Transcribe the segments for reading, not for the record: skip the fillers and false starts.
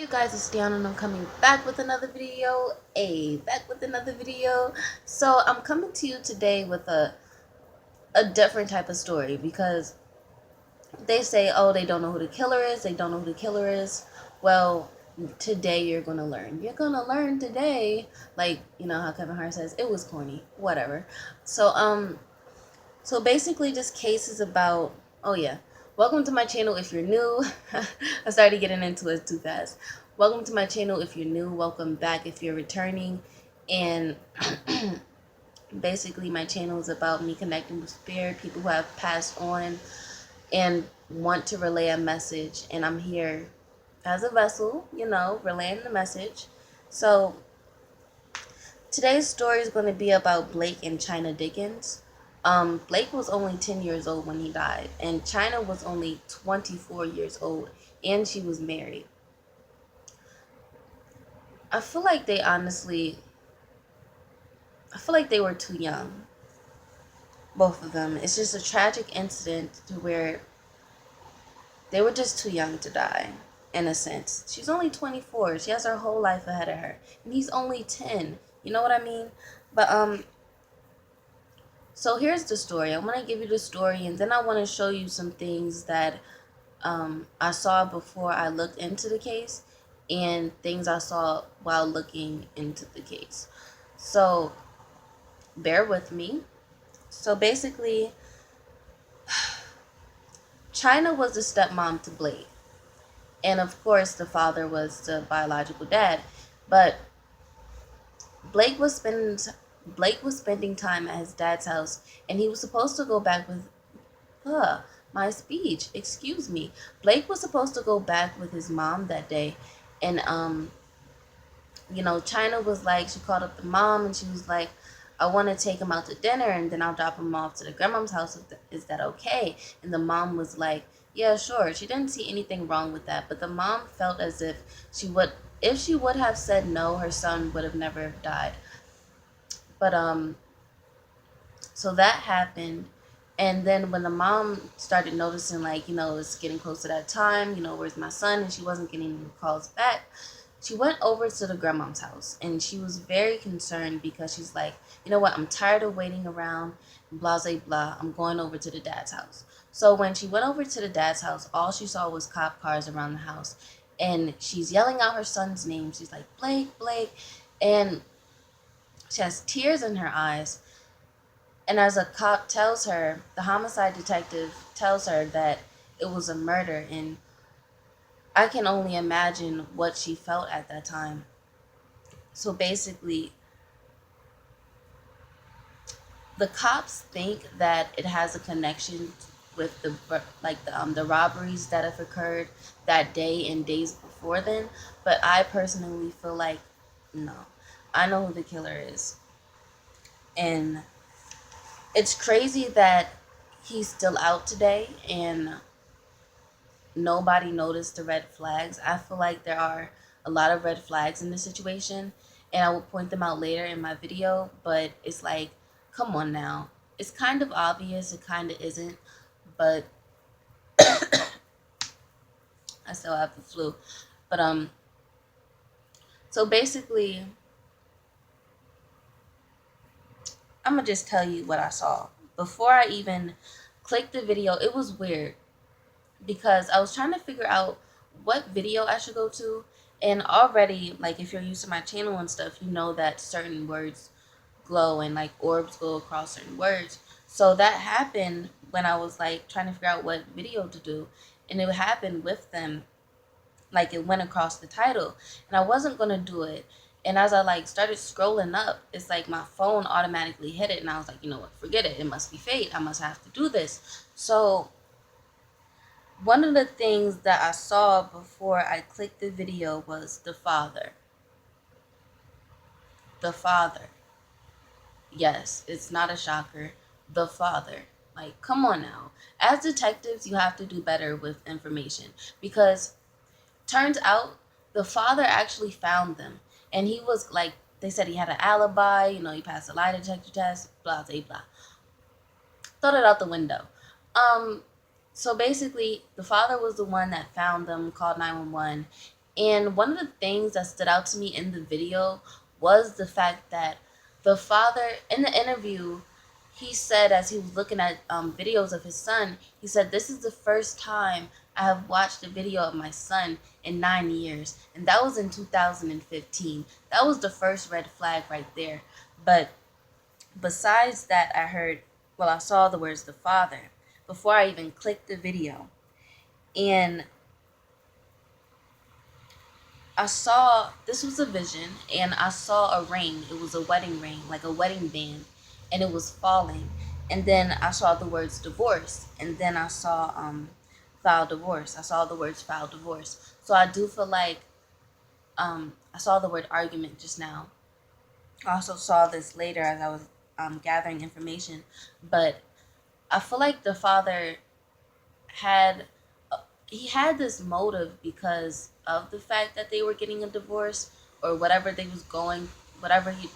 You guys, it's Dion and I'm coming back with another video. So I'm coming to you today with a different type of story because they say, oh, they don't know who the killer is. They don't know who the killer is. Well, today you're going to learn. You're going to learn today. Like, you know how Kevin Hart says, it was corny. Whatever. So basically this case is about, oh yeah, welcome to my channel if you're new. I started getting into it too fast. Welcome to my channel if you're new. Welcome back if you're returning. And basically my channel is about me connecting with spirit, people who have passed on and want to relay a message. And I'm here as a vessel, you know, relaying the message. So today's story is going to be about Blake and Chynna Dickus. Blake was only 10 years old when he died, and Chynna was only 24 years old, and she was married. I feel like they were too young, both of them. It's just a tragic incident to where they were just too young to die, in a sense. She's only 24. She has her whole life ahead of her, and he's only 10. You know what I mean? But so here's the story. I want to give you the story, and then I want to show you some things that I saw before I looked into the case and things I saw while looking into the case. So bear with me. So basically, Chynna was the stepmom to Blake. And of course, the father was the biological dad. But Blake was spending time at his dad's house, and he was supposed to go back with my speech. Excuse me. Blake was supposed to go back with his mom that day, and you know, Chynna was like, she called up the mom and she was like, I want to take him out to dinner and then I'll drop him off to the grandma's house. Is that okay? And the mom was like, yeah, sure. She didn't see anything wrong with that, but the mom felt as if if she would have said no, her son would have never died. But so that happened. And then when the mom started noticing, like, you know, it's getting close to that time, you know, where's my son? And she wasn't getting any calls back. She went over to the grandma's house and she was very concerned because she's like, you know what? I'm tired of waiting around, blah, blah, blah. I'm going over to the dad's house. So when she went over to the dad's house, all she saw was cop cars around the house. And she's yelling out her son's name. She's like, Blake, Blake. And she has tears in her eyes. And as a cop tells her, the homicide detective tells her that it was a murder. And I can only imagine what she felt at that time. So basically, the cops think that it has a connection with the robberies that have occurred that day and days before then. But I personally feel like, no, I know who the killer is. And it's crazy that he's still out today and nobody noticed the red flags. I feel like there are a lot of red flags in this situation, and I will point them out later in my video, but it's like, come on now. It's kind of obvious, it kind of isn't, but I still have the flu. But so basically, I'm gonna just tell you what I saw. Before I even clicked the video, it was weird because I was trying to figure out what video I should go to. And already, like, if you're used to my channel and stuff, you know that certain words glow and like orbs go across certain words. So that happened when I was like trying to figure out what video to do. And it happened with them. Like, it went across the title. And I wasn't going to do it. And as I like started scrolling up, it's like my phone automatically hit it. And I was like, you know what, forget it. It must be fate. I must have to do this. So one of the things that I saw before I clicked the video was the father. The father. Yes, it's not a shocker. The father. Like, come on now. As detectives, you have to do better with information. Because turns out the father actually found them. And he was like, they said he had an alibi. You know, he passed a lie detector test. Blah, blah, blah. Throw it out the window. So basically, the father was the one that found them, called 911, And one of the things that stood out to me in the video was the fact that the father, in the interview, he said, as he was looking at videos of his son, he said, "This is the first time I have watched a video of my son in 9 years." And that was in 2015. That was the first red flag right there. But besides that, I saw the words "the father" before I even clicked the video. And I saw, this was a vision, and I saw a ring. It was a wedding ring, like a wedding band, and it was falling. And then I saw the words "divorce," and then I saw file divorce. I saw the words "file divorce." So I do feel like I saw the word "argument" just now. I also saw this later as I was gathering information, but I feel like the father had he had this motive because of the fact that they were getting a divorce, or whatever he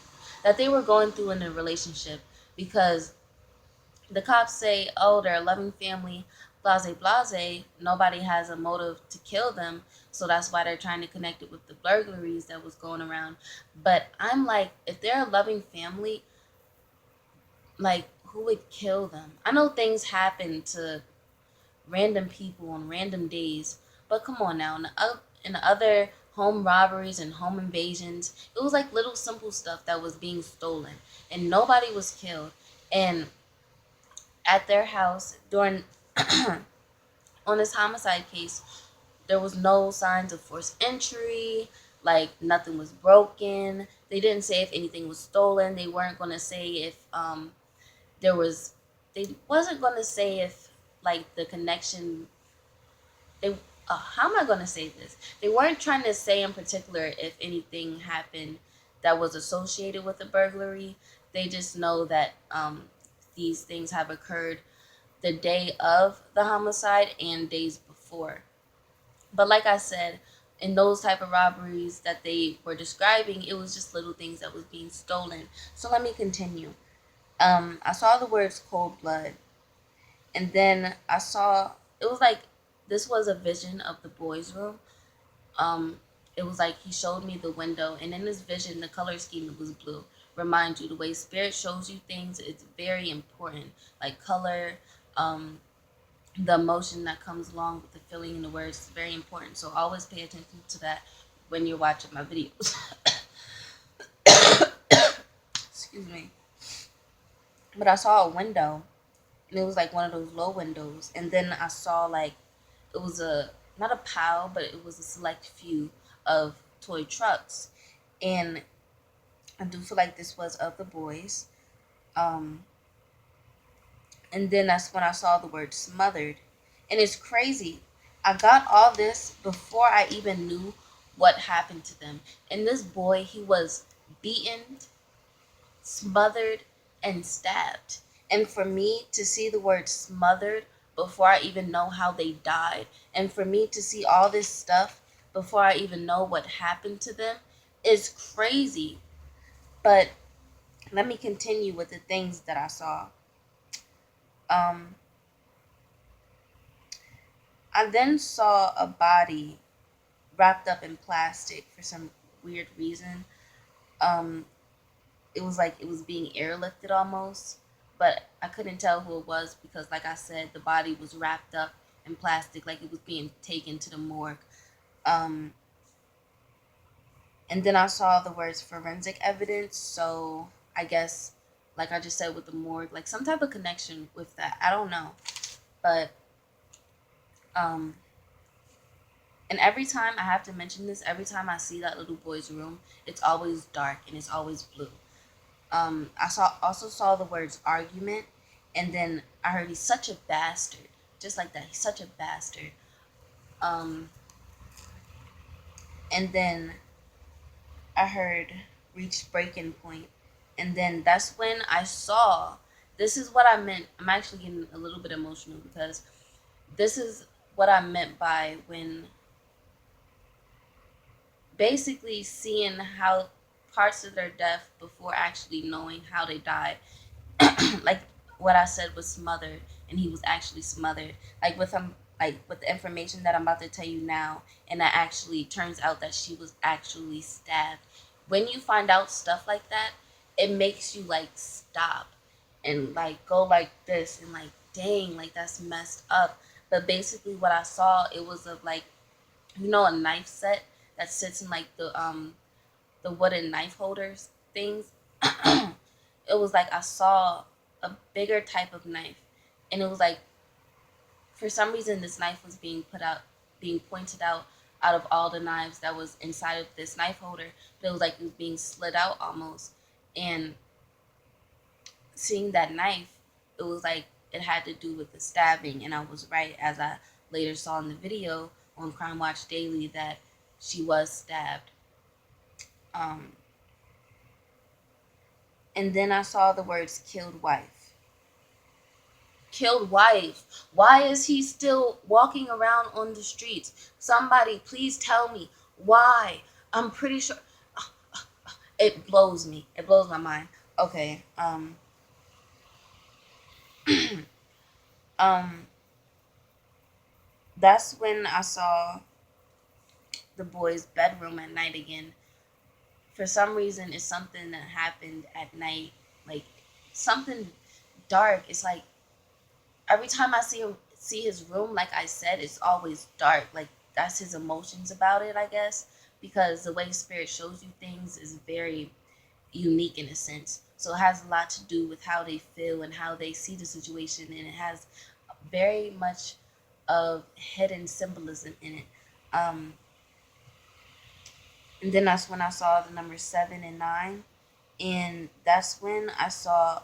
that they were going through in a relationship, because the cops say, "Oh, they're a loving family, blase blase, nobody has a motive to kill them, so that's why they're trying to connect it with the burglaries that was going around." But I'm like, if they're a loving family, like, who would kill them? I know things happen to random people on random days. But come on now, in other home robberies and home invasions, it was like little simple stuff that was being stolen, and nobody was killed. And at their house during on this homicide case, there was no signs of forced entry. Like, nothing was broken. They didn't say if anything was stolen. They weren't going to say if there was. They wasn't going to say if, like, the connection they how am I going to say this? They weren't trying to say in particular if anything happened that was associated with the burglary. They just know that these things have occurred the day of the homicide and days before. But like I said, in those type of robberies that they were describing, it was just little things that was being stolen. So let me continue. I saw the words "cold blood," and then I saw, it was like this was a vision of the boys' room. Um, it was like he showed me the window, and in this vision, the color scheme was blue. Remind you, the way spirit shows you things, it's very important. Like color, um, the emotion that comes along with the feeling and the words is very important. So always pay attention to that when you're watching my videos. Excuse me. But I saw a window, and it was like one of those low windows, and then I saw, like, it was a not a pile, but it was a select few of toy trucks, and I do feel like this was of the boys. Um, and then that's when I saw the word "smothered," and it's crazy. I got all this before I even knew what happened to them. And this boy, he was beaten, smothered, and stabbed. And for me to see the word "smothered" before I even know how they died, and for me to see all this stuff before I even know what happened to them, is crazy. But let me continue with the things that I saw. Um, I then saw a body wrapped up in plastic for some weird reason. Um, it was like it was being airlifted almost, but I couldn't tell who it was because, like I said, the body was wrapped up in plastic, like it was being taken to the morgue. Um, and then I saw the words "forensic evidence," so I guess, like I just said with the morgue, like some type of connection with that. I don't know, but um, and every time I have to mention this, every time I see that little boy's room, it's always dark and it's always blue. I saw the words "argument," and then I heard "he's such a bastard," just like that. He's such a bastard. Um, and then I heard "reach breaking point," and then that's when I saw. This is what I meant. I'm actually getting a little bit emotional because this is what I meant by when basically seeing how parts of their death before actually knowing how they died. Like what I said was smothered, and he was actually smothered. Like with him, like with the information that I'm about to tell you now, and that actually turns out that she was actually stabbed. When you find out stuff like that, it makes you like stop and like go like this and like dang, like that's messed up. But basically what I saw, it was of like, a knife set that sits in like the wooden knife holders things. It was like I saw a bigger type of knife, and it was like for some reason this knife was being pointed out of all the knives that was inside of this knife holder. But it was like it was being slid out almost, and seeing that knife, it was like it had to do with the stabbing, and I was right, as I later saw in the video on Crime Watch Daily, that she was stabbed. Um, and then I saw the words "killed wife." Killed wife. Why is he still walking around on the streets? Somebody, please tell me why. I'm pretty sure it blows me. It blows my mind. Okay. Um. That's when I saw the boy's bedroom at night again. For some reason, it's something that happened at night, like something dark. It's like every time I see his room, like I said, it's always dark. Like that's his emotions about it, I guess, because the way spirit shows you things is very unique in a sense. So it has a lot to do with how they feel and how they see the situation, and it has very much of hidden symbolism in it. Um, and then that's when I saw the number 7 and 9, and that's when I saw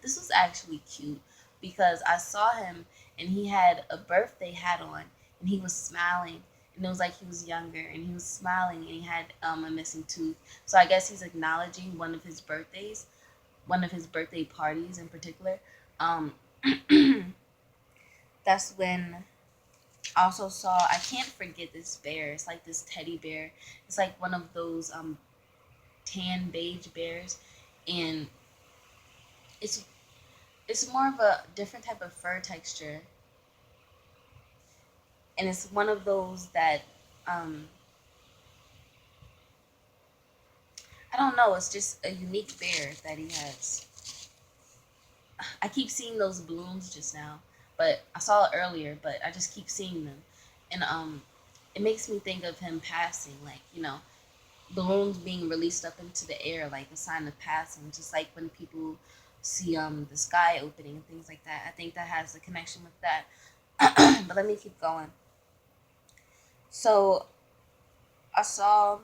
this was actually cute because I saw him and he had a birthday hat on and he was smiling, and it was like he was younger and he was smiling and he had a missing tooth. So I guess he's acknowledging one of his birthday parties in particular. Um, that's when I also saw, I can't forget this bear. It's like this teddy bear. It's like one of those tan beige bears, and it's it's more of a different type of fur texture, and it's one of those that um I don't know, it's just a unique bear that he has. I keep seeing those balloons just now, but I saw it earlier, but I just keep seeing them, and it makes me think of him passing, like balloons being released up into the air, like a sign of passing, just like when people see the sky opening and things like that. I think that has a connection with that. But let me keep going. So I saw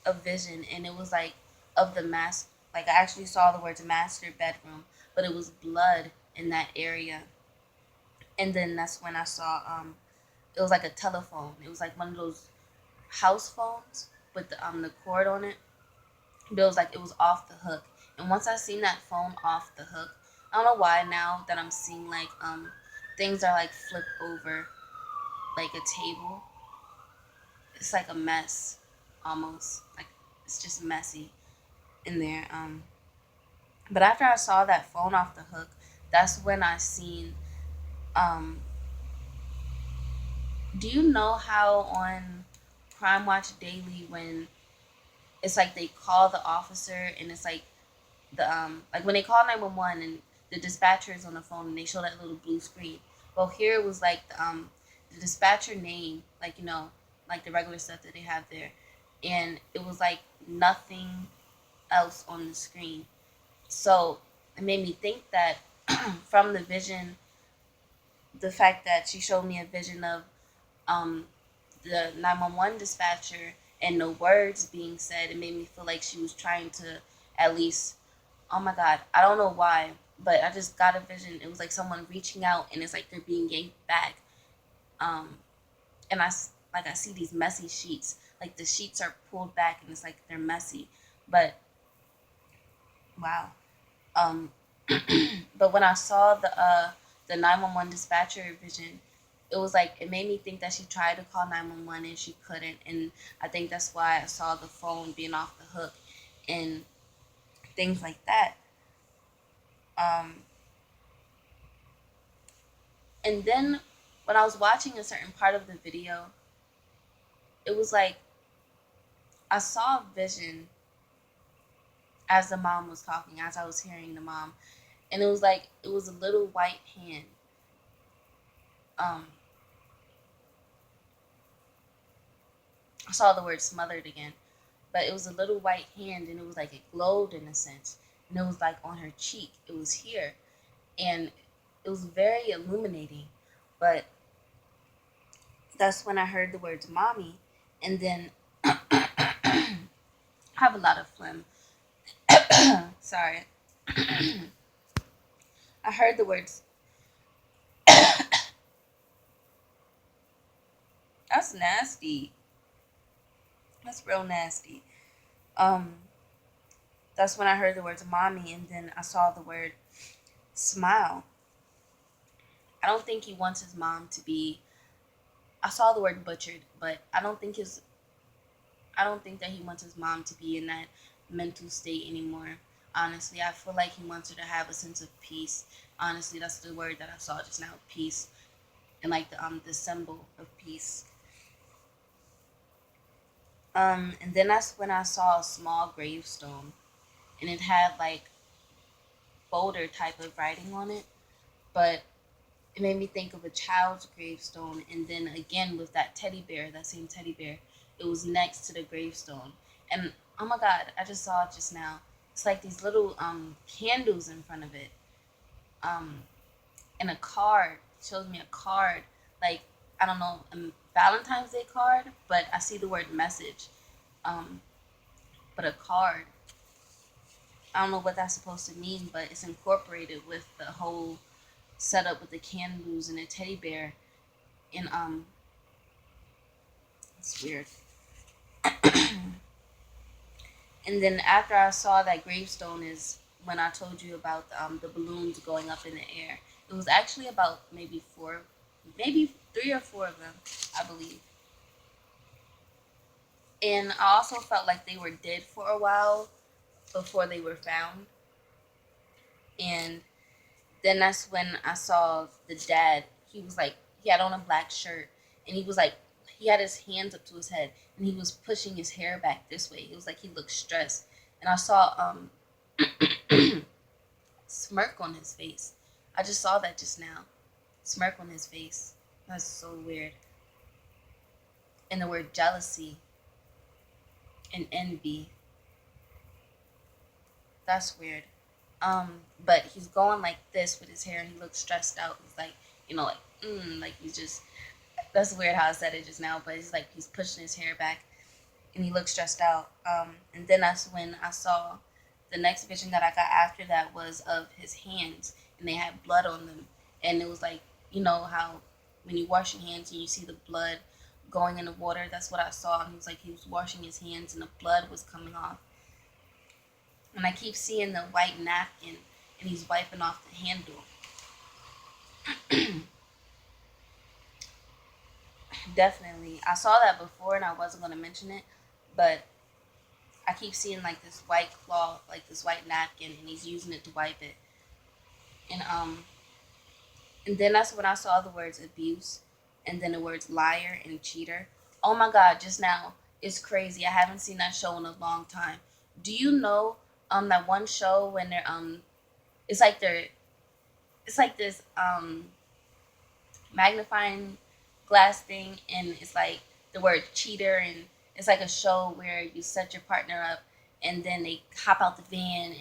a vision, and it was like of the mask. Like I actually saw the words master bedroom, but it was blood in that area. And then that's when I saw it was like a telephone. It was like one of those house phones with the cord on it. But it was like it was off the hook. And once I seen that phone off the hook, I don't know why now that I'm seeing like things are like flipped over like a table. It's like a mess almost. Like it's just messy in there. But after I saw that phone off the hook, that's when I seen um do you know how on Crime Watch Daily when it's like they call the officer and it's like like when they call 911 and the dispatcher is on the phone and they show that little blue screen. Well, here it was like the dispatcher name, like like the regular stuff that they have there, and it was like nothing else on the screen. So it made me think that from the vision, the fact that she showed me a vision of um the 911 dispatcher and no words being said, it made me feel like she was trying to at least, oh my god, I don't know why, but I just got a vision. It was like someone reaching out and it's like they're being yanked back. Um, and I see these messy sheets. Like the sheets are pulled back and it's like they're messy. But wow. Um, but when I saw the 911 dispatcher vision, it was like it made me think that she tried to call 911 and she couldn't, and I think that's why I saw the phone being off the hook and things like that. Um, and then when I was watching a certain part of the video, it was like I saw a vision as the mom was talking, as I was hearing the mom, and it was like it was a little white hand. Um, I saw the word smothered again, but it was a little white hand, and it was like it glowed in a sense, and it was like on her cheek. It was here, and it was very illuminating. But that's when I heard the words "mommy," and then I have a lot of phlegm. Sorry. I heard the words. That's nasty. That's real nasty. Um, that's when I heard the words "mommy," and then I saw the word "smile." I don't think he wants his mom to be. I saw the word "butchered," but I don't think his. I don't think that he wants his mom to be in that mental state anymore. Honestly, I feel like he wants her to have a sense of peace. Honestly, that's the word that I saw just now, peace, and like the symbol of peace. And then that's when I saw a small gravestone, and it had like folder type of writing on it, but it made me think of a child's gravestone. And then again with that teddy bear, that same teddy bear, it was next to the gravestone. And oh my god, I just saw it just now. It's like these little candles in front of it, um, and a card. It shows me a card, like I don't know, a Valentine's Day card, but I see the word message, um, but a card. I don't know what that's supposed to mean, but it's incorporated with the whole setup with the candles and a teddy bear. And it's weird. And then after I saw that gravestone is when I told you about the balloons going up in the air. It was actually about maybe four, maybe three or four of them, I believe. And I also felt like they were dead for a while before they were found. And then that's when I saw the dad. He was like, he had on a black shirt, and he was like, he had his hands up to his head, and he was pushing his hair back this way. It was like he looked stressed, and I saw smirk on his face. I just saw that just now, smirk on his face. That's so weird. And the word jealousy and envy. That's weird. But he's going like this with his hair, and he looks stressed out. He's like, like he's just. That's weird how I said it just now, but it's like he's pushing his hair back, and he looks stressed out. And then that's when I saw the next vision that I got after that was of his hands, and they had blood on them, and it was like how when you wash your hands and you see the blood going in the water. That's what I saw, and he was like he was washing his hands, and the blood was coming off. And I keep seeing the white napkin, and he's wiping off the handle. Definitely. I saw that before and I wasn't going to mention it, but I keep seeing like this white cloth, like this white napkin, and he's using it to wipe it. And and then that's when I saw the words abuse, and then the words liar and cheater. Oh my god, just now. It's crazy. I haven't seen that show in a long time. Do you know that one show when they're it's like they're it's like this magnifying glass thing, and it's like the word cheater, and it's like a show where you set your partner up, and then they hop out the van,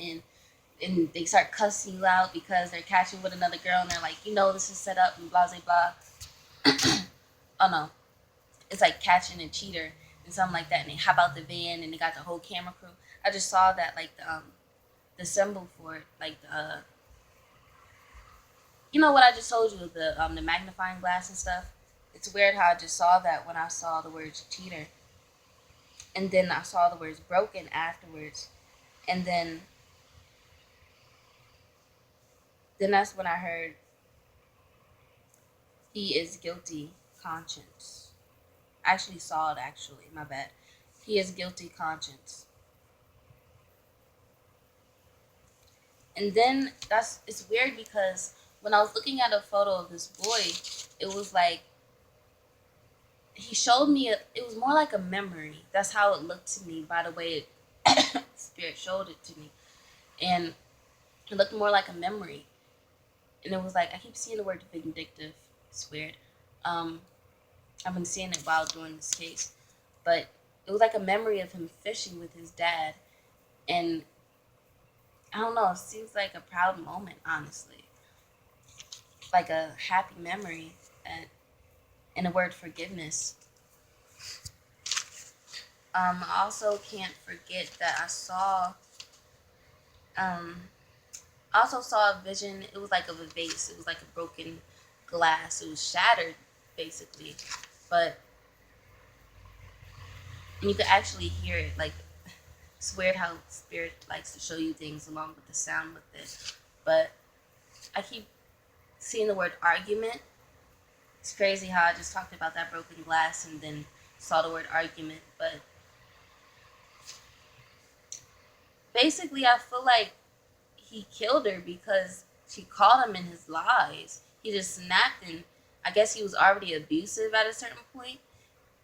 and they start cussing you out because they're catching with another girl, and they're like, this is set up and blah blah blah. Oh no, it's like catching a cheater and something like that, and they hop out the van, and they got the whole camera crew. I just saw that, like the symbol for it, like the what I just told you, the magnifying glass and stuff. It's weird how I just saw that when I saw the words cheater, and then I saw the words broken afterwards, and then that's when I heard he is guilty conscience. I actually saw it. Actually, my bad. He is guilty conscience, and then it's weird because when I was looking at a photo of this boy, it was like he showed me it was more like a memory. That's how it looked to me by the way spirit showed it to me. And it looked more like a memory. And it was like, I keep seeing the word vindictive. It's weird. Um, I've been seeing it while doing this case. But it was like a memory of him fishing with his dad. And I don't know, it seems like a proud moment, honestly. Like a happy memory. And the word forgiveness. I also can't forget that um, I also saw a vision. It was like of a vase. It was like a broken glass. It was shattered, basically. But you could actually hear it. Like, it's weird how spirit likes to show you things along with the sound with it. But I keep seeing the word argument. It's crazy how I just talked about that broken glass and then saw the word argument. But basically, I feel like he killed her because she caught him in his lies. He just snapped, and I guess he was already abusive at a certain point.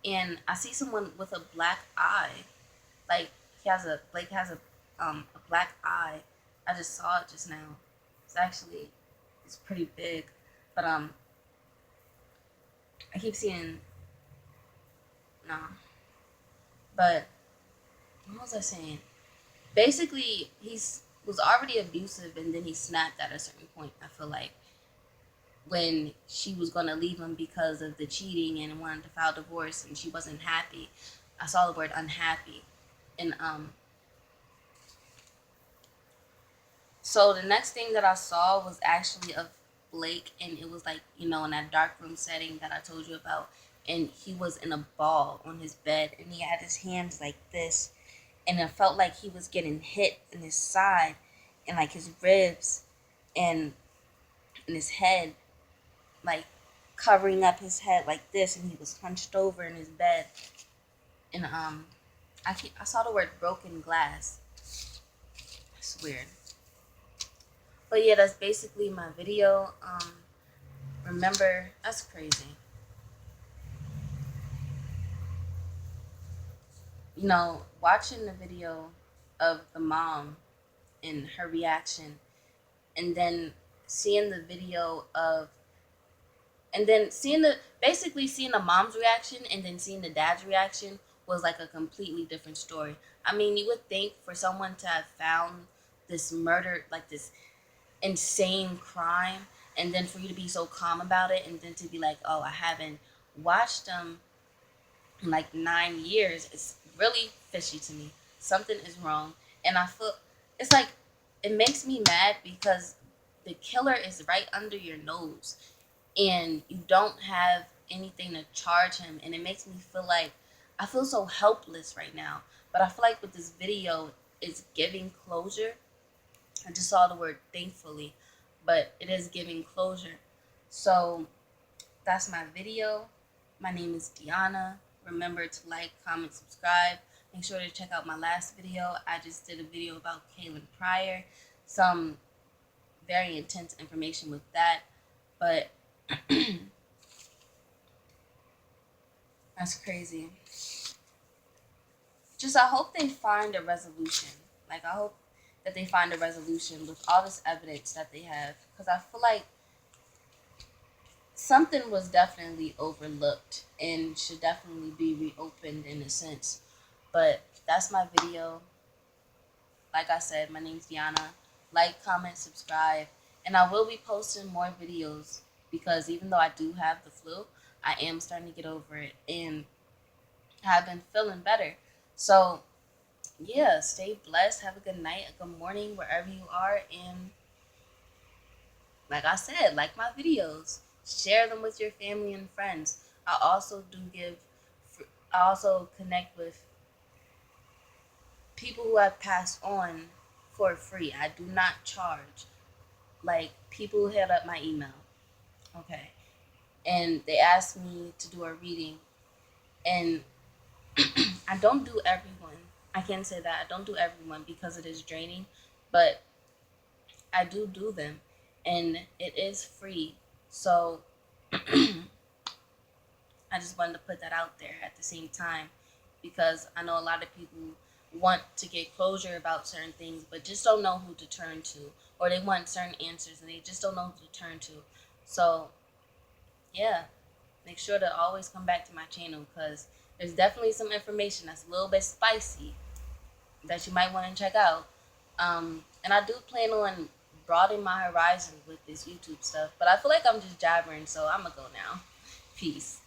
And I see someone with a black eye. Like, Blake has a black eye. I just saw it just now. It's pretty big. But I keep seeing no. But what was I saying? Basically, he's was already abusive, and then he snapped at a certain point. I feel like when she was gonna leave him because of the cheating and wanted to file divorce, and she wasn't happy. I saw the word unhappy, and so the next thing that I saw was actually of Blake, and it was like, in that dark room setting that I told you about, and he was in a ball on his bed, and he had his hands like this, and it felt like he was getting hit in his side, and like his ribs, and in his head, like covering up his head like this, and he was hunched over in his bed, and I saw the word broken glass. It's weird. But yeah, that's basically my video. Remember, that's crazy. Watching the video of the mom and her reaction, and then seeing the video of, and then seeing the mom's reaction, and then seeing the dad's reaction was like a completely different story. I mean, you would think for someone to have found this murder, like this insane crime, and then for you to be so calm about it, and then to be like, oh, I haven't watched them in like 9 years, it's really fishy to me. Something is wrong. And I feel it's like it makes me mad because the killer is right under your nose, and you don't have anything to charge him, and it makes me feel like I feel so helpless right now. But I feel like with this video, it's giving closure. I just saw the word thankfully, but it is giving closure. So that's my video. My name is Deanna. Remember to like, comment, subscribe. Make sure to check out my last video. I just did a video about Kaylin Pryor. Some very intense information with that. But that's crazy. Just I hope they find a resolution. Like, I hope that they find a resolution with all this evidence that they have. Because I feel like something was definitely overlooked and should definitely be reopened in a sense. But that's my video. Like I said, my name's Deanna. Like, comment, subscribe. And I will be posting more videos because even though I do have the flu, I am starting to get over it and I've been feeling better. So, yeah, stay blessed. Have a good night, a good morning, wherever you are. And like I said, like my videos, share them with your family and friends. I also I also connect with people who have passed on for free. I do not charge. Like, people who hit up my email, okay, and they asked me to do a reading, and I don't do everyone. I can say that I don't do everyone because it is draining, but I do them, and it is free. So I I just wanted to put that out there at the same time, because I know a lot of people want to get closure about certain things, but just don't know who to turn to, or they want certain answers and they just don't know who to turn to. So, yeah, make sure to always come back to my channel, because there's definitely some information that's a little bit spicy that you might want to check out. And I do plan on broadening my horizons with this YouTube stuff, but I feel like I'm just jabbering, so I'm gonna go now. Peace.